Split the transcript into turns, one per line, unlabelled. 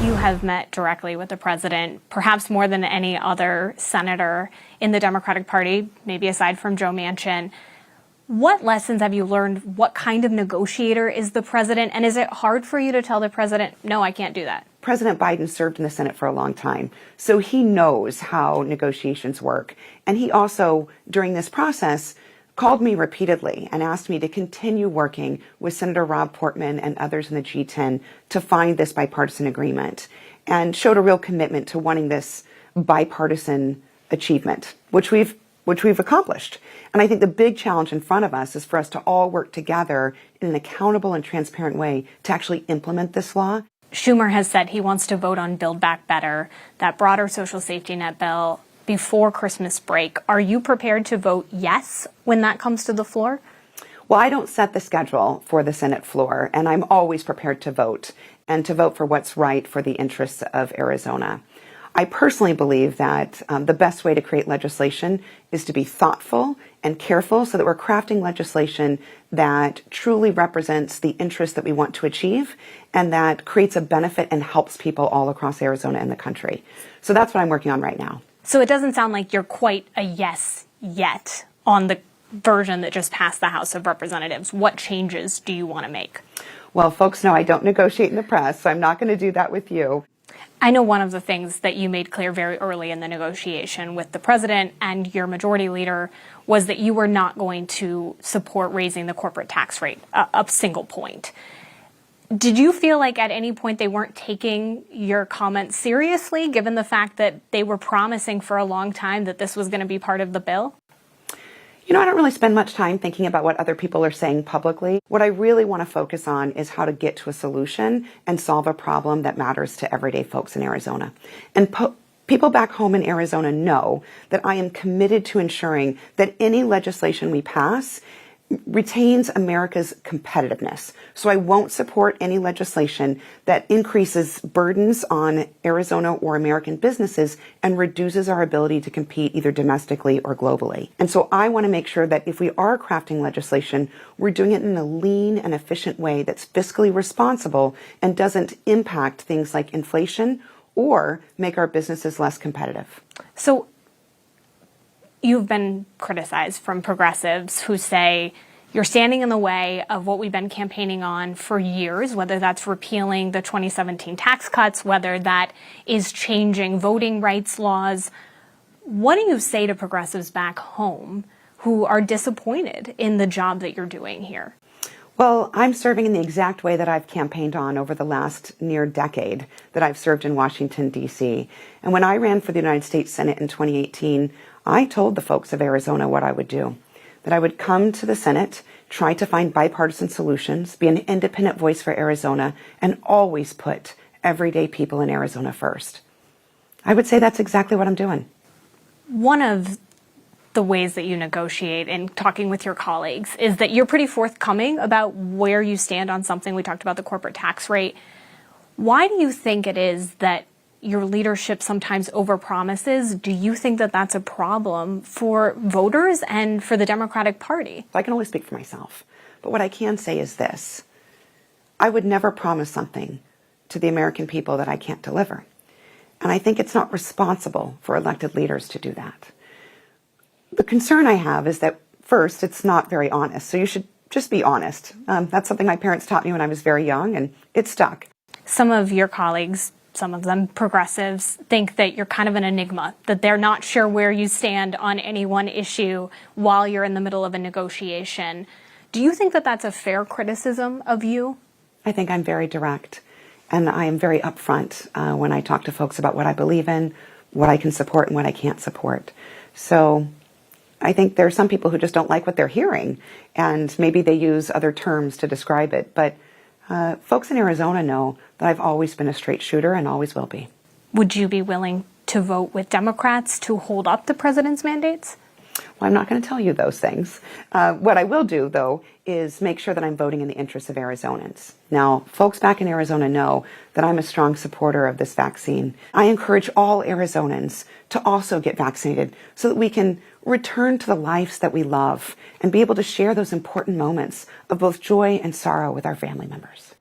You have met directly with the president, perhaps more than any other senator in the Democratic Party, maybe aside from Joe Manchin. What lessons have you learned? What kind of negotiator is the president? And is it hard for you to tell the president, no, I can't do that?
President Biden served in the Senate for a long time, so he knows how negotiations work. And he also, during this process, called me repeatedly and asked me to continue working with Senator Rob Portman and others in the G10 to find this bipartisan agreement, and showed a real commitment to wanting this bipartisan achievement, which we've accomplished. And I think the big challenge in front of us is for us to all work together in an accountable and transparent way to actually implement this law.
Schumer has said he wants to vote on Build Back Better, that broader social safety net bill, before Christmas break. Are you prepared to vote yes when that comes to the floor?
Well, I don't set the schedule for the Senate floor, and I'm always prepared to vote, and to vote for what's right for the interests of Arizona. I personally believe that the best way to create legislation is to be thoughtful and careful so that we're crafting legislation that truly represents the interests that we want to achieve and that creates a benefit and helps people all across Arizona and the country. So that's what I'm working on right now.
So it doesn't sound like you're quite a yes yet on the version that just passed the House of Representatives. What changes do you want to make?
Well, folks know I don't negotiate in the press, so I'm not going to do that with you.
I know one of the things that you made clear very early in the negotiation with the president and your majority leader was that you were not going to support raising the corporate tax rate a single point. Did you feel like at any point they weren't taking your comments seriously, given the fact that they were promising for a long time that this was going to be part of the bill?
You know, I don't really spend much time thinking about what other people are saying publicly. What I really want to focus on is how to get to a solution and solve a problem that matters to everyday folks in Arizona. And people back home in Arizona know that I am committed to ensuring that any legislation we pass retains America's competitiveness. So I won't support any legislation that increases burdens on Arizona or American businesses and reduces our ability to compete either domestically or globally. And so I want to make sure that if we are crafting legislation, we're doing it in a lean and efficient way that's fiscally responsible and doesn't impact things like inflation or make our businesses less competitive.
So you've been criticized from progressives who say you're standing in the way of what we've been campaigning on for years, whether that's repealing the 2017 tax cuts, whether that is changing voting rights laws. What do you say to progressives back home who are disappointed in the job that you're doing here?
Well, I'm serving in the exact way that I've campaigned on over the last near decade that I've served in Washington, D.C. And when I ran for the United States Senate in 2018, I told the folks of Arizona what I would do, that I would come to the Senate, try to find bipartisan solutions, be an independent voice for Arizona, and always put everyday people in Arizona first. I would say that's exactly what I'm doing.
One of the ways that you negotiate in talking with your colleagues is that you're pretty forthcoming about where you stand on something. We talked about the corporate tax rate. Why do you think it is that your leadership sometimes overpromises? Do you think that that's a problem for voters and for the Democratic Party?
I can only speak for myself. But what I can say is this. I would never promise something to the American people that I can't deliver. And I think it's not responsible for elected leaders to do that. The concern I have is that, first, it's not very honest. So you should just be honest. That's something my parents taught me when I was very young, and it stuck.
Some of your colleagues, some of them progressives, think that you're kind of an enigma, that they're not sure where you stand on any one issue while you're in the middle of a negotiation. Do you think that that's a fair criticism of you?
I think I'm very direct, and I am very upfront when I talk to folks about what I believe in, what I can support and what I can't support. So I think there are some people who just don't like what they're hearing, and maybe they use other terms to describe it. But folks in Arizona know that I've always been a straight shooter and always will be.
Would you be willing to vote with Democrats to hold up the president's mandates?
Well, I'm not going to tell you those things. What I will do, though, is make sure that I'm voting in the interests of Arizonans. Now, folks back in Arizona know that I'm a strong supporter of this vaccine. I encourage all Arizonans to also get vaccinated so that we can return to the lives that we love and be able to share those important moments of both joy and sorrow with our family members.